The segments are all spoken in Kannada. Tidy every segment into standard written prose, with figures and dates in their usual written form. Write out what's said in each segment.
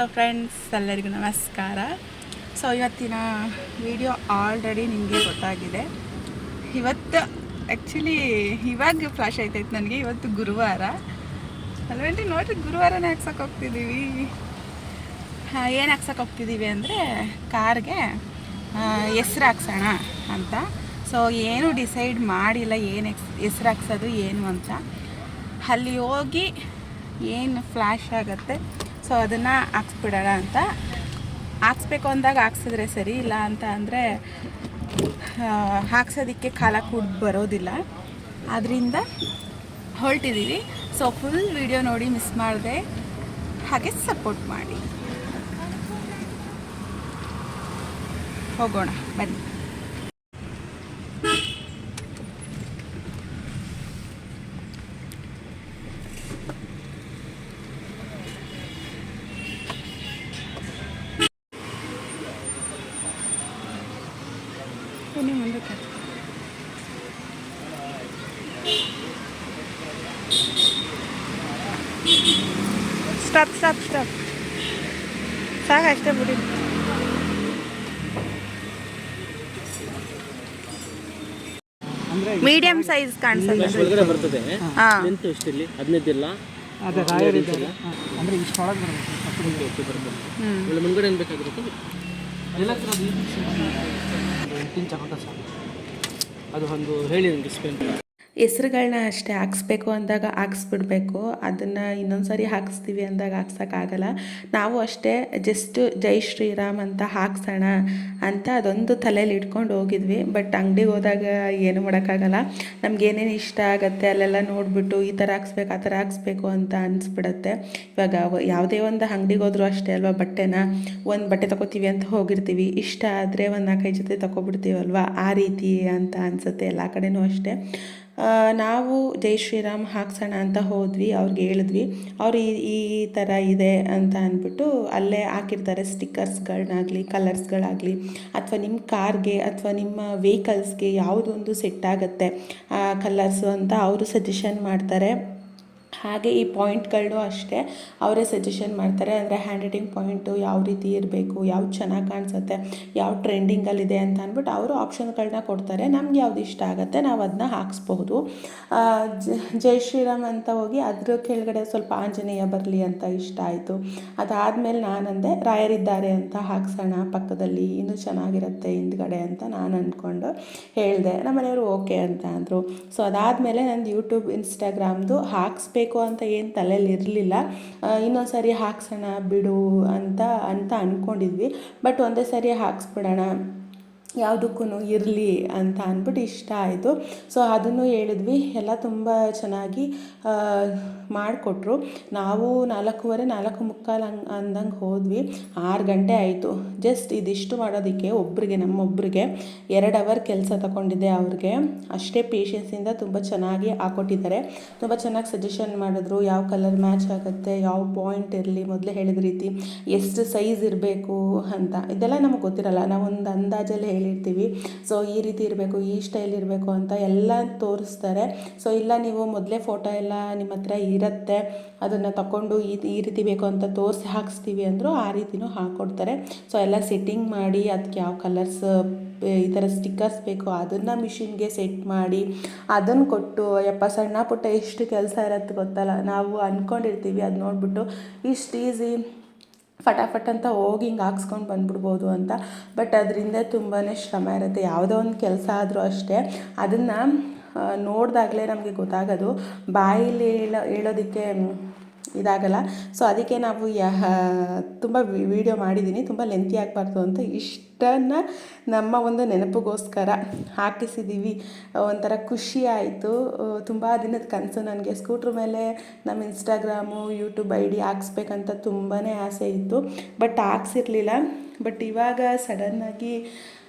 ಹಲೋ ಫ್ರೆಂಡ್ಸ್, ಎಲ್ಲರಿಗೂ ನಮಸ್ಕಾರ. ಸೊ ಇವತ್ತಿನ ವಿಡಿಯೋ ಆಲ್ರೆಡಿ ನಿಮಗೆ ಗೊತ್ತಾಗಿದೆ. ಇವತ್ತು ಆ್ಯಕ್ಚುಲಿ ಇವಾಗ ಫ್ಲಾಶ್ ಆಯ್ತಾಯ್ತು ನನಗೆ. ಇವತ್ತು ಗುರುವಾರ ಅಲ್ವೇಂಟಿ, ನೋಡ್ರಿ ಗುರುವಾರನೇ ಹಾಕ್ಸೋಕೆ ಹೋಗ್ತಿದ್ದೀವಿ. ಏನು ಹಾಕ್ಸೋಕೆ ಹೋಗ್ತಿದ್ದೀವಿ ಅಂದರೆ ಕಾರ್ಗೆ ಹೆಸ್ರು ಹಾಕ್ಸೋಣ ಅಂತ. ಸೊ ಏನು ಡಿಸೈಡ್ ಮಾಡಿಲ್ಲ ಏನು ಹೆಸ್ರು ಹಾಕ್ಸೋದು ಏನು ಅಂತ. ಅಲ್ಲಿ ಹೋಗಿ ಏನು ಫ್ಲ್ಯಾಶ್ ಆಗುತ್ತೆ ಸೊ ಅದನ್ನು ಹಾಕ್ಸ್ಬಿಡೋಣ ಅಂತ. ಹಾಕ್ಸ್ಬೇಕು ಅಂದಾಗ ಹಾಕ್ಸಿದ್ರೆ ಸರಿ, ಇಲ್ಲ ಅಂತ ಅಂದರೆ ಹಾಕ್ಸೋದಕ್ಕೆ ಕಾಲ ಕೂಡ ಬರೋದಿಲ್ಲ. ಆದ್ದರಿಂದ ಹೊರಟಿದ್ದೀವಿ. ಸೊ ಫುಲ್ ವಿಡಿಯೋ ನೋಡಿ ಮಿಸ್ ಮಾಡಿದೆ, ಹಾಗೆ ಸಪೋರ್ಟ್ ಮಾಡಿ. ಹೋಗೋಣ ಬನ್ನಿ. ಮುಂದಕ್ಕೆ ಸ್ಟಾಪ್ ಸ್ಟಾಪ್ ಸ್ಟಾಪ್ ಸಾಕು, ಅಷ್ಟೇ ಬಿಡಿ. ಮೀಡಿಯಂ ಸೈಜ್ ಕಾಣಿಸುತ್ತೆ. ಒಳಗಡೆ ಬರ್ತದೆ. ಲೆಂತ್ ಎಷ್ಟಿರಲಿ? 15 ಇಲ್ಲ, ಅದೇ ರಾಯರ್ ಇದ್ದಾರೆ ಅಂದರೆ ಇಷ್ಟೊಳಗೆ ಬರಬೇಕು. ಒಳ್ಳೆ ಮುಂಗಡೆ ಏನು ಬೇಕಾಗಿರುತ್ತೆ? ಎಲ್ಲ ಥರ 8 ಇಂಚ್ ಆಗುತ್ತೆ ಸಾಕು. ಅದು ಒಂದು ಹೇಳಿ ನನಗೆ ಸ್ಪೆಂಟ್ ಹೆಸ್ರುಗಳನ್ನ ಅಷ್ಟೇ ಹಾಕ್ಸ್ಬೇಕು ಅಂದಾಗ ಹಾಕ್ಸ್ಬಿಡ್ಬೇಕು. ಅದನ್ನು ಇನ್ನೊಂದು ಸಾರಿ ಹಾಕಿಸ್ತೀವಿ ಅಂದಾಗ ಹಾಕ್ಸೋಕ್ಕಾಗಲ್ಲ. ನಾವು ಅಷ್ಟೇ ಜಸ್ಟ್ ಜೈ ಶ್ರೀರಾಮ್ ಅಂತ ಹಾಕ್ಸೋಣ ಅಂತ ಅದೊಂದು ತಲೆಯಲ್ಲಿ ಇಟ್ಕೊಂಡು ಹೋಗಿದ್ವಿ. ಬಟ್ ಅಂಗಡಿಗೆ ಹೋದಾಗ ಏನು ಮಾಡೋಕ್ಕಾಗಲ್ಲ. ನಮಗೇನೇನು ಇಷ್ಟ ಆಗುತ್ತೆ ಅಲ್ಲೆಲ್ಲ ನೋಡಿಬಿಟ್ಟು ಈ ಥರ ಹಾಕ್ಸ್ಬೇಕು ಆ ಥರ ಹಾಕ್ಸ್ಬೇಕು ಅಂತ ಅನಿಸ್ಬಿಡುತ್ತೆ. ಇವಾಗ ಯಾವುದೇ ಒಂದು ಅಂಗಡಿಗೆ ಹೋದ್ರೂ ಅಷ್ಟೇ ಅಲ್ವಾ, ಒಂದು ಬಟ್ಟೆ ತೊಗೋತೀವಿ ಅಂತ ಹೋಗಿರ್ತೀವಿ, ಇಷ್ಟ ಆದರೆ ಒಂದು 4-5 ಜೊತೆ ತೊಗೊಬಿಡ್ತೀವಲ್ವ, ಆ ರೀತಿ ಅಂತ ಅನಿಸುತ್ತೆ ಎಲ್ಲ ಕಡೆನೂ ಅಷ್ಟೇ. ನಾವು ಜೈ ಶ್ರೀರಾಮ್ ಹಾಕ್ಸೋಣ ಅಂತ ಹೋದ್ವಿ, ಅವ್ರಿಗೆ ಹೇಳಿದ್ವಿ. ಅವರು ಈ ಥರ ಇದೆ ಅಂತ ಅಂದ್ಬಿಟ್ಟು ಅಲ್ಲೇ ಹಾಕಿರ್ತಾರೆ ಸ್ಟಿಕ್ಕರ್ಸ್ಗಳನ್ನಾಗಲಿ ಕಲರ್ಸ್ಗಳಾಗಲಿ, ಅಥವಾ ನಿಮ್ಮ ಕಾರ್ಗೆ ಅಥವಾ ನಿಮ್ಮ ವೆಹಿಕಲ್ಸ್ಗೆ ಯಾವುದೊಂದು ಸೆಟ್ ಆಗುತ್ತೆ ಕಲರ್ಸು ಅಂತ ಅವರು ಸಜೆಷನ್ ಮಾಡ್ತಾರೆ. ಹಾಗೆ ಈ ಪಾಯಿಂಟ್ಗಳು ಅಷ್ಟೇ ಅವರೇ ಸಜೆಷನ್ ಮಾಡ್ತಾರೆ. ಅಂದರೆ ಹ್ಯಾಂಡ್ ರೈಟಿಂಗ್ ಪಾಯಿಂಟು ಯಾವ ರೀತಿ ಇರಬೇಕು, ಯಾವ್ದು ಚೆನ್ನಾಗಿ ಕಾಣಿಸುತ್ತೆ, ಯಾವ ಟ್ರೆಂಡಿಂಗಲ್ಲಿದೆ ಅಂತ ಅಂದ್ಬಿಟ್ಟು ಅವರು ಆಪ್ಷನ್ಗಳನ್ನ ಕೊಡ್ತಾರೆ. ನಮ್ಗೆ ಯಾವ್ದು ಇಷ್ಟ ಆಗುತ್ತೆ ನಾವು ಅದನ್ನ ಹಾಕ್ಸ್ಬಹುದು. ಜೈ ಶ್ರೀರಾಮ್ ಅಂತ ಹೋಗಿ ಅದ್ರ ಕೆಳಗಡೆ ಸ್ವಲ್ಪ ಆಂಜನೇಯ ಬರಲಿ ಅಂತ ಇಷ್ಟ ಆಯಿತು. ಅದಾದಮೇಲೆ ನಾನಂದೆ ರಾಯರಿದ್ದಾರೆ ಅಂತ ಹಾಕ್ಸೋಣ ಪಕ್ಕದಲ್ಲಿ, ಇನ್ನೂ ಚೆನ್ನಾಗಿರುತ್ತೆ ಹಿಂದ್ಗಡೆ ಅಂತ ನಾನು ಅಂದ್ಕೊಂಡು ಹೇಳಿದೆ. ನಮ್ಮ ಮನೆಯವರು ಓಕೆ ಅಂತ ಅಂದರು. ಸೊ ಅದಾದಮೇಲೆ ನಂದು ಯೂಟ್ಯೂಬ್ ಇನ್ಸ್ಟಾಗ್ರಾಮ್ದು ಹಾಕ್ಸ್ಬೇಕು ಅಂತ ಏನು ತಲೆಯಲ್ಲಿ ಇರಲಿಲ್ಲ. ಇನ್ನೊಂದು ಸಾರಿ ಹಾಕ್ಸೋಣ ಬಿಡು ಅಂತ ಅಂದ್ಕೊಂಡಿದ್ವಿ. ಬಟ್ ಒಂದೇ ಸಾರಿ ಹಾಕ್ಸ್ಬಿಡೋಣ, ಯಾವುದಕ್ಕೂ ಇರಲಿ ಅಂತ ಅಂದ್ಬಿಟ್ಟು ಇಷ್ಟ ಆಯಿತು. ಸೊ ಅದನ್ನು ಹೇಳಿದ್ವಿ. ಎಲ್ಲ ತುಂಬ ಚೆನ್ನಾಗಿ ಮಾಡಿಕೊಟ್ರು. ನಾವು 4:15 4:45 ಅಂದಂಗೆ ಹೋದ್ವಿ. 6 ಗಂಟೆ ಆಯಿತು ಜಸ್ಟ್ ಇದಿಷ್ಟು ಮಾಡೋದಕ್ಕೆ. ನಮ್ಮೊಬ್ಬರಿಗೆ 2 ಅವರ್ ಕೆಲಸ ತಗೊಂಡಿದ್ದೆ ಅವ್ರಿಗೆ. ಅಷ್ಟೇ ಪೇಷನ್ಸಿಂದ ತುಂಬ ಚೆನ್ನಾಗಿ ಹಾಕ್ಕೊಟ್ಟಿದ್ದಾರೆ. ತುಂಬ ಚೆನ್ನಾಗಿ ಸಜೆಷನ್ ಮಾಡಿದ್ರು, ಯಾವ ಕಲರ್ ಮ್ಯಾಚ್ ಆಗುತ್ತೆ, ಯಾವ ಪಾಯಿಂಟ್ ಇರಲಿ, ಮೊದಲೇ ಹೇಳಿದ ರೀತಿ ಎಷ್ಟು ಸೈಜ್ ಇರಬೇಕು ಅಂತ. ಇದೆಲ್ಲ ನಮಗೆ ಗೊತ್ತಿರಲ್ಲ, ನಾವೊಂದು ಅಂದಾಜಲ್ಲಿ ಹೇಳಿರ್ತೀವಿ. ಸೊ ಈ ರೀತಿ ಇರಬೇಕು, ಈ ಸ್ಟೈಲ್ ಇರಬೇಕು ಅಂತ ಎಲ್ಲ ತೋರಿಸ್ತಾರೆ. ಸೊ ಇಲ್ಲ ನೀವು ಮೊದಲೇ ಫೋಟೋ ಎಲ್ಲ ನಿಮ್ಮ ಹತ್ರ ಇರುತ್ತೆ, ಅದನ್ನು ತಗೊಂಡು ಈ ರೀತಿ ಬೇಕು ಅಂತ ತೋರಿಸಿ ಹಾಕಿಸ್ತೀವಿ ಅಂದರು ಆ ರೀತಿನೂ ಹಾಕ್ಕೊಡ್ತಾರೆ. ಸೊ ಎಲ್ಲ ಸೆಟ್ಟಿಂಗ್ ಮಾಡಿ ಅದಕ್ಕೆ ಯಾವ ಕಲರ್ಸ್ ಈ ಥರ ಸ್ಟಿಕ್ಕರ್ಸ್ ಬೇಕು ಅದನ್ನು ಮಿಷಿನ್ಗೆ ಸೆಟ್ ಮಾಡಿ ಅದನ್ನು ಕೊಟ್ಟು, ಸಣ್ಣ ಪುಟ್ಟ ಎಷ್ಟು ಕೆಲಸ ಇರುತ್ತೆ ಗೊತ್ತಲ್ಲ. ನಾವು ಅಂದ್ಕೊಂಡಿರ್ತೀವಿ ಅದು ನೋಡಿಬಿಟ್ಟು ಇಷ್ಟು ಈಸಿ ಫಟಾಫಟ್ ಅಂತ ಹೋಗಿ ಹಿಂಗೆ ಹಾಕ್ಸ್ಕೊಂಡು ಬಂದ್ಬಿಡ್ಬೋದು ಅಂತ. ಬಟ್ ಅದರಿಂದ ತುಂಬಾ ಶ್ರಮ ಇರುತ್ತೆ. ಯಾವುದೋ ಒಂದು ಕೆಲಸ ಆದರೂ ಅಷ್ಟೇ ಅದನ್ನು ನೋಡಿದಾಗಲೇ ನಮಗೆ ಗೊತ್ತಾಗೋದು, ಬಾಯಲ್ಲಿ ಹೇಳೋದಕ್ಕೆ ಇದಾಗಲ್ಲ. ಸೊ ಅದಕ್ಕೆ ನಾವು ತುಂಬ ವೀಡಿಯೋ ಮಾಡಿದ್ದೀನಿ, ತುಂಬ ಲೆಂತಿ ಆಗಬಾರ್ದು ಅಂತ ಇಷ್ಟನ್ನು ನಮ್ಮ ಒಂದು ನೆನಪಿಗೋಸ್ಕರ ಹಾಕಿಸಿದ್ದೀವಿ. ಒಂಥರ ಖುಷಿ ಆಯಿತು. ತುಂಬ ದಿನದ ಕನಸು ನನಗೆ. ಸ್ಕೂಟ್ರ್ ಮೇಲೆ ನಮ್ಮ ಇನ್ಸ್ಟಾಗ್ರಾಮು ಯೂಟ್ಯೂಬ್ ID ಹಾಕ್ಸ್ಬೇಕಂತ ತುಂಬಾ ಆಸೆ ಇತ್ತು, ಬಟ್ ಹಾಕ್ಸಿರ್ಲಿಲ್ಲ. ಬಟ್ ಇವಾಗ ಸಡನ್ನಾಗಿ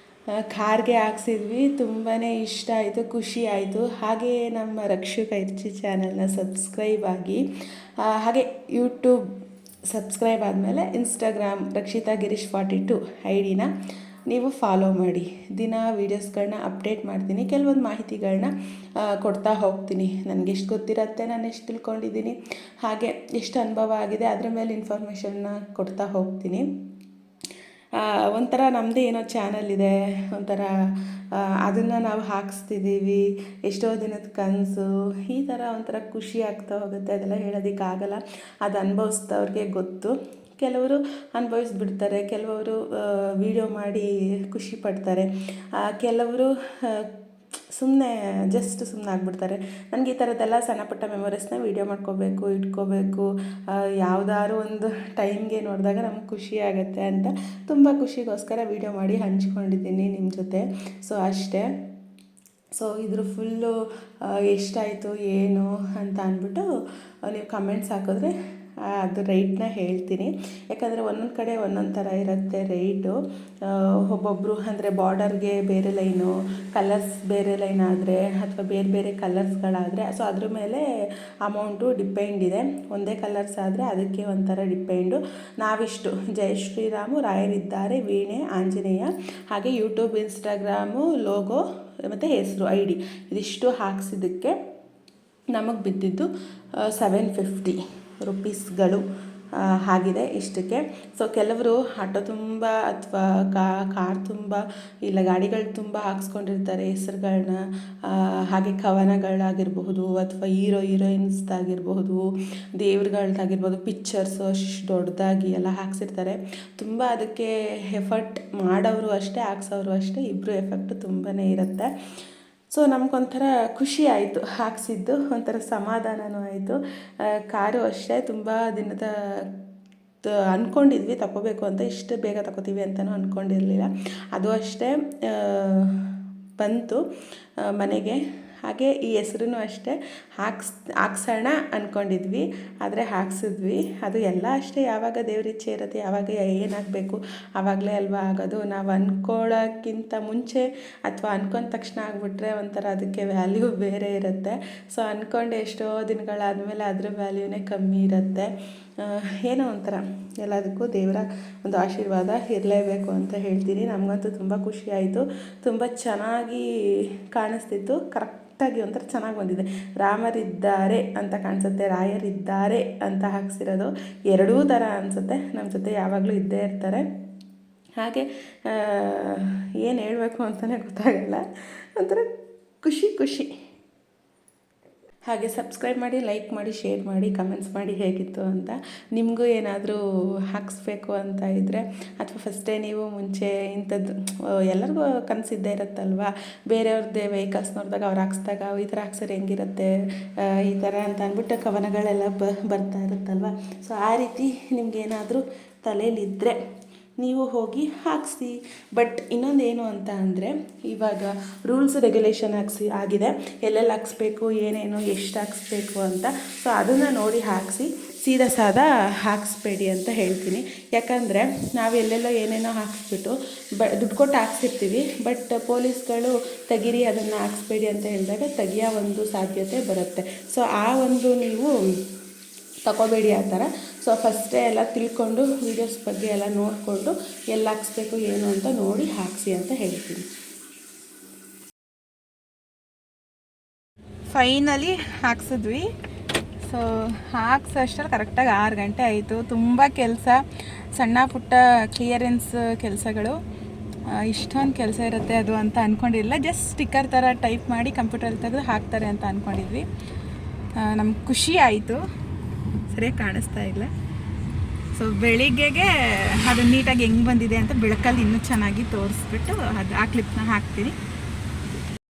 ಕಾರ್ಗೆ ಹಾಕ್ಸಿದ್ವಿ. ತುಂಬಾ ಇಷ್ಟ ಆಯಿತು, ಖುಷಿ ಆಯಿತು. ಹಾಗೆ ನಮ್ಮ ರಕ್ಷು ಕೈರ್ಚಿ ಚಾನಲ್ನ ಸಬ್ಸ್ಕ್ರೈಬ್ ಆಗಿ, ಹಾಗೆ ಯೂಟ್ಯೂಬ್ ಸಬ್ಸ್ಕ್ರೈಬ್ ಆದಮೇಲೆ ಇನ್ಸ್ಟಾಗ್ರಾಮ್ ರಕ್ಷಿತಾ ಗಿರೀಶ್ 42 ID ನೀವು ಫಾಲೋ ಮಾಡಿ. ದಿನ ವೀಡಿಯೋಸ್ಗಳನ್ನ ಅಪ್ಡೇಟ್ ಮಾಡ್ತೀನಿ, ಕೆಲವೊಂದು ಮಾಹಿತಿಗಳನ್ನ ಕೊಡ್ತಾ ಹೋಗ್ತೀನಿ. ನನಗೆ ಎಷ್ಟು ಗೊತ್ತಿರತ್ತೆ, ನಾನು ಎಷ್ಟು ತಿಳ್ಕೊಂಡಿದ್ದೀನಿ, ಹಾಗೆ ಎಷ್ಟು ಅನುಭವ ಆಗಿದೆ ಅದ್ರ ಮೇಲೆ ಇನ್ಫಾರ್ಮೇಷನ್ನ ಕೊಡ್ತಾ ಹೋಗ್ತೀನಿ. ಒಂಥರ ನಮ್ಮದೇ ಏನೋ ಚಾನಲ್ ಇದೆ, ಒಂಥರ ಅದನ್ನು ನಾವು ಹಾಕಿಸ್ತಿದ್ದೀವಿ, ಎಷ್ಟೋ ದಿನದ ಕನಸು, ಈ ಥರ ಒಂಥರ ಖುಷಿ ಆಗ್ತಾ ಹೋಗುತ್ತೆ. ಅದೆಲ್ಲ ಹೇಳೋದಕ್ಕಾಗಲ್ಲ, ಅದು ಅನುಭವಿಸಿದವ್ರಿಗೆ ಗೊತ್ತು. ಕೆಲವರು ಅನುಭವಿಸ್ಬಿಡ್ತಾರೆ, ಕೆಲವರು ವಿಡಿಯೋ ಮಾಡಿ ಖುಷಿ ಪಡ್ತಾರೆ, ಕೆಲವರು ಸುಮ್ಮನೆ ಆಗ್ಬಿಡ್ತಾರೆ. ನನಗೆ ಈ ಥರದ್ದೆಲ್ಲ ಸಣ್ಣ ಪುಟ್ಟ ಮೆಮೊರೀಸ್ನ ವೀಡಿಯೋ ಮಾಡ್ಕೋಬೇಕು, ಇಟ್ಕೋಬೇಕು, ಯಾವುದಾದ್ರು ಒಂದು ಟೈಮ್ಗೆ ನೋಡಿದಾಗ ನಮ್ಗೆ ಖುಷಿ ಆಗುತ್ತೆ ಅಂತ ತುಂಬ ಖುಷಿಗೋಸ್ಕರ ವೀಡಿಯೋ ಮಾಡಿ ಹಂಚ್ಕೊಂಡಿದ್ದೀನಿ ನಿಮ್ಮ ಜೊತೆ. ಸೊ ಅಷ್ಟೇ. ಸೊ ಇದ್ರ ಫುಲ್ಲು ಎಷ್ಟಾಯಿತು ಏನು ಅಂತ ಅಂದ್ಬಿಟ್ಟು ನೀವು ಕಮೆಂಟ್ಸ್ ಹಾಕಿದ್ರೆ ಅದು ರೇಟ್ನ ಹೇಳ್ತೀನಿ. ಯಾಕಂದರೆ ಒಂದೊಂದು ಕಡೆ ಒಂದೊಂದು ಥರ ಇರುತ್ತೆ ರೇಟು. ಒಬ್ಬೊಬ್ಬರು ಅಂದರೆ ಬಾರ್ಡರ್ಗೆ ಬೇರೆ ಲೈನು, ಕಲರ್ಸ್ ಬೇರೆ ಲೈನ್ ಆದರೆ ಅಥವಾ ಬೇರೆ ಬೇರೆ ಕಲರ್ಸ್ಗಳಾದರೆ ಸೊ ಅದ್ರ ಮೇಲೆ ಅಮೌಂಟು ಡಿಪೆಂಡ್ ಇದೆ. ಒಂದೇ ಕಲರ್ಸ್ ಆದರೆ ಅದಕ್ಕೆ ಒಂಥರ ಡಿಪೆಂಡು. ನಾವಿಷ್ಟು ಜೈ ಶ್ರೀರಾಮು, ರಾಯರಿದ್ದಾರೆ, ವೀಣೆ, ಆಂಜನೇಯ, ಹಾಗೆ ಯೂಟ್ಯೂಬ್, ಇನ್ಸ್ಟಾಗ್ರಾಮು, ಲೋಗೋ ಮತ್ತು ಹೆಸರು, ID ಇದಿಷ್ಟು ಹಾಕ್ಸಿದ್ದಕ್ಕೆ ನಮಗೆ ಬಿದ್ದಿದ್ದು 750 ರುಪೀಸ್ಗಳು ಆಗಿದೆ ಇಷ್ಟಕ್ಕೆ. ಸೊ ಕೆಲವರು ಆಟೋ ತುಂಬ ಅಥವಾ ಕಾರ್ ತುಂಬ ಇಲ್ಲ ಗಾಡಿಗಳು ತುಂಬ ಹಾಕ್ಸ್ಕೊಂಡಿರ್ತಾರೆ ಹೆಸ್ರುಗಳನ್ನ, ಹಾಗೆ ಕವನಗಳಾಗಿರಬಹುದು ಅಥವಾ ಹೀರೋಯಿನ್ಸ್ದಾಗಿರ್ಬಹುದು, ದೇವ್ರುಗಳ್ದಾಗಿರ್ಬೋದು, ಪಿಕ್ಚರ್ಸು ಅಷ್ಟು ದೊಡ್ಡದಾಗಿ ಎಲ್ಲ ಹಾಕ್ಸಿರ್ತಾರೆ. ತುಂಬ ಅದಕ್ಕೆ ಎಫರ್ಟ್ ಮಾಡೋರು ಅಷ್ಟೇ, ಹಾಕ್ಸೋರು ಅಷ್ಟೇ, ಇಬ್ಬರು ಎಫೆಕ್ಟು ತುಂಬಾ ಇರುತ್ತೆ. ಸೊ ನಮಗೊಂಥರ ಖುಷಿ ಆಯಿತು, ಹಾಕ್ಸಿದ್ದು ಒಂಥರ ಸಮಾಧಾನವೂ ಆಯಿತು. ಕಾರು ಅಷ್ಟೇ, ತುಂಬ ದಿನದ ಅಂದ್ಕೊಂಡಿದ್ವಿ ತಗೋಬೇಕು ಅಂತ, ಇಷ್ಟು ಬೇಗ ತಗೋತೀವಿ ಅಂತಲೂ ಅಂದ್ಕೊಂಡಿರಲಿಲ್ಲ. ಅದು ಅಷ್ಟೇ ಬಂತು ಮನೆಗೆ. ಹಾಗೆ ಈ ಹೆಸ್ರೂ ಅಷ್ಟೇ ಹಾಕ್ಸೋಣ ಅಂದ್ಕೊಂಡಿದ್ವಿ, ಆದರೆ ಹಾಕ್ಸಿದ್ವಿ. ಅದು ಎಲ್ಲ ಅಷ್ಟೇ, ಯಾವಾಗ ದೇವ್ರ ಇಚ್ಛೆ ಇರುತ್ತೆ, ಯಾವಾಗ ಏನಾಗಬೇಕು ಆವಾಗಲೇ ಅಲ್ವಾ ಆಗೋದು. ನಾವು ಅಂದ್ಕೊಳ್ಳೋಕ್ಕಿಂತ ಮುಂಚೆ ಅಥವಾ ಅಂದ್ಕೊಂಡ ತಕ್ಷಣ ಆಗಿಬಿಟ್ರೆ ಒಂಥರ ಅದಕ್ಕೆ ವ್ಯಾಲ್ಯೂ ಬೇರೆ ಇರುತ್ತೆ. ಸೊ ಅಂದ್ಕೊಂಡು ಎಷ್ಟೋ ದಿನಗಳಾದಮೇಲೆ ಅದ್ರ ವ್ಯಾಲ್ಯೂನೇ ಕಮ್ಮಿ ಇರುತ್ತೆ. ಏನೋ ಒಂಥರ ಎಲ್ಲದಕ್ಕೂ ದೇವರ ಒಂದು ಆಶೀರ್ವಾದ ಇರಲೇಬೇಕು ಅಂತ ಹೇಳ್ತೀನಿ. ನಮಗಂತೂ ತುಂಬ ಖುಷಿ ಆಯಿತು, ತುಂಬ ಚೆನ್ನಾಗಿ ಕಾಣಿಸ್ತಿತ್ತು, ಕರೆಕ್ಟಾಗಿ ಒಂಥರ ಚೆನ್ನಾಗಿ ಬಂದಿದೆ. ರಾಮರಿದ್ದಾರೆ ಅಂತ ಕಾಣಿಸುತ್ತೆ, ರಾಯರಿದ್ದಾರೆ ಅಂತ ಹಾಕ್ಸಿರೋದು ಎರಡೂ ಥರ ಅನಿಸುತ್ತೆ. ನಮ್ಮ ಜೊತೆ ಯಾವಾಗಲೂ ಇದ್ದೇ ಇರ್ತಾರೆ. ಹಾಗೆ ಏನು ಹೇಳಬೇಕು ಅಂತಲೇ ಗೊತ್ತಾಗಲ್ಲ, ಒಂಥರ ಖುಷಿ. ಹಾಗೆ ಸಬ್ಸ್ಕ್ರೈಬ್ ಮಾಡಿ, ಲೈಕ್ ಮಾಡಿ, ಶೇರ್ ಮಾಡಿ, ಕಮೆಂಟ್ಸ್ ಮಾಡಿ ಹೇಗಿತ್ತು ಅಂತ. ನಿಮಗೂ ಏನಾದರೂ ಹಾಕಿಸ್ಬೇಕು ಅಂತ ಇದ್ದರೆ ಅಥವಾ ಫಸ್ಟೇ ನೀವು ಮುಂಚೆ ಇಂಥದ್ದು ಎಲ್ಲರಿಗೂ ಕನಸಿದ್ದೇ ಇರುತ್ತಲ್ವ, ಬೇರೆಯವ್ರದ್ದೇ ವೆಹಿಕಲ್ಸ್ ನೋಡಿದಾಗ ಅವ್ರು ಹಾಕ್ಸ್ದಾಗ ಈ ಥರ ಹಾಕ್ಸಿದ್ರೆ ಹೆಂಗಿರುತ್ತೆ ಈ ಥರ ಅಂತ ಅಂದ್ಬಿಟ್ಟು ಕವನಗಳೆಲ್ಲ ಬರ್ತಾ ಇರುತ್ತಲ್ವ. ಸೊ ಆ ರೀತಿ ನಿಮಗೇನಾದರೂ ತಲೆಯಲ್ಲಿದ್ದರೆ ನೀವು ಹೋಗಿ ಹಾಕಿಸಿ. ಬಟ್ ಇನ್ನೊಂದೇನು ಅಂತ ಅಂದರೆ ಇವಾಗ ರೂಲ್ಸ್ ರೆಗ್ಯುಲೇಷನ್ ಆಗಿದೆ, ಎಲ್ಲೆಲ್ಲಿ ಹಾಕ್ಸ್ಬೇಕು, ಏನೇನು, ಎಷ್ಟು ಹಾಕ್ಸ್ಬೇಕು ಅಂತ. ಸೊ ಅದನ್ನು ನೋಡಿ ಹಾಕಿಸಿ, ಸಾದಾ ಹಾಕಿಸ್ಬೇಡಿ ಅಂತ ಹೇಳ್ತೀನಿ. ಯಾಕಂದರೆ ನಾವು ಎಲ್ಲೆಲ್ಲೋ ಏನೇನೋ ಹಾಕಿಸ್ಬಿಟ್ಟು ದುಡ್ಡು ಕೊಟ್ಟು ಹಾಕ್ಸಿರ್ತೀವಿ, ಬಟ್ ಪೊಲೀಸ್ಗಳು ತೆಗೀರಿ ಅದನ್ನು ಹಾಕಿಸ್ಬೇಡಿ ಅಂತ ಹೇಳಿದಾಗ ತೆಗಿಯೋ ಒಂದು ಸಾಧ್ಯತೆ ಬರುತ್ತೆ. ಸೊ ಆ ಒಂದು ನೀವು ತಗೋಬೇಡಿ ಆ ಥರ. ಸೊ ಫಸ್ಟೇ ಎಲ್ಲ ತಿಳ್ಕೊಂಡು ವೀಡಿಯೋಸ್ ಬಗ್ಗೆ ಎಲ್ಲ ನೋಡಿಕೊಂಡು ಎಲ್ಲಿ ಹಾಕ್ಸ್ಬೇಕು ಏನು ಅಂತ ನೋಡಿ ಹಾಕಿಸಿ ಅಂತ ಹೇಳ್ತೀನಿ. ಫೈನಲಿ ಹಾಕ್ಸಿದ್ವಿ. ಸೊ ಹಾಕ್ಸೋಷ್ಟರಲ್ಲಿ ಕರೆಕ್ಟಾಗಿ 6 ಗಂಟೆ ಆಯಿತು. ತುಂಬ ಕೆಲಸ, ಸಣ್ಣ ಪುಟ್ಟ ಕ್ಲಿಯರೆನ್ಸ್ ಕೆಲಸಗಳು, ಇಷ್ಟೊಂದು ಕೆಲಸ ಇರುತ್ತೆ ಅದು ಅಂತ ಅಂದ್ಕೊಂಡಿರಲಿಲ್ಲ. ಜಸ್ಟ್ ಸ್ಟಿಕ್ಕರ್ ಥರ ಟೈಪ್ ಮಾಡಿ ಕಂಪ್ಯೂಟರಲ್ಲಿ ತೆಗೆದು ಹಾಕ್ತಾರೆ ಅಂತ ಅಂದ್ಕೊಂಡಿದ್ವಿ. ನಮ್ಗೆ ಖುಷಿ ಆಯಿತು. ಸರಿಯಾಗಿ ಕಾಣಿಸ್ತಾ ಇಲ್ಲ. ಸೊ ಬೆಳಿಗ್ಗೆಗೆ ಅದು ನೀಟಾಗಿ ಹೆಂಗೆ ಬಂದಿದೆ ಅಂತ ಬೆಳಕಲ್ಲಿ ಇನ್ನೂ ಚೆನ್ನಾಗಿ ತೋರಿಸ್ಬಿಟ್ಟು ಅದು ಆ ಕ್ಲಿಪ್ನ ಹಾಕ್ತೀನಿ.